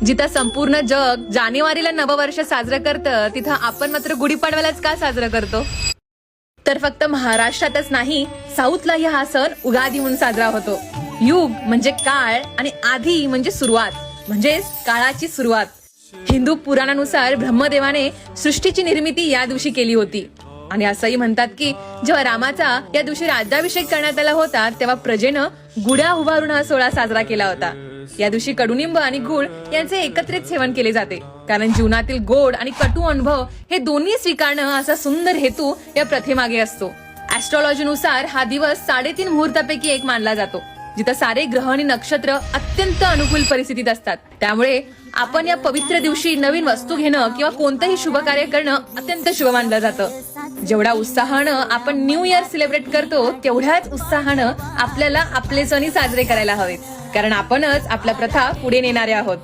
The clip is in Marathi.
जिथं संपूर्ण जग जानेवारीला नववर्ष साजरं करतं, तिथं आपण मात्र गुढीपाडव्यालाच का साजरं करतो? तर फक्त महाराष्ट्रातच नाही, साऊथलाही हा सण उगादी म्हणून साजरा होतो. युग म्हणजे काळ आणि आधी म्हणजे सुरुवात, म्हणजेच काळाची सुरुवात. हिंदू पुराणानुसार ब्रह्मदेवाने सृष्टीची निर्मिती या दिवशी केली होती. आणि असंही म्हणतात की जेव्हा रामाचा या दिवशी राज्याभिषेक करण्यात आला होता, तेव्हा प्रजेनं गुढ्या उभारून हा सोहळा साजरा केला होता. या दिवशी कडुनिंब आणि गुळ यांचे एकत्रित सेवन केले जाते, कारण जीवनातील गोड आणि कटू अनुभव हे दोन्ही स्वीकारणं असा सुंदर हेतू या प्रथेमागे असतो. ऍस्ट्रॉलॉजीनुसार हा दिवस 3.5 मुहूर्तापैकी एक मानला जातो, जिथं सारे ग्रह आणि नक्षत्र अत्यंत अनुकूल परिस्थितीत असतात. त्यामुळे आपण या पवित्र दिवशी नवीन वस्तू घेणं किंवा कोणतंही शुभ कार्य करणं अत्यंत शुभ मानलं जातं. जेवढ्या उत्साहानं आपण न्यू इयर सेलिब्रेट करतो, तेवढ्याच उत्साहानं आपल्याला आपले सण साजरे करायला हवेत, कारण आपणच आपल्या प्रथा पुढे नेणारे आहोत.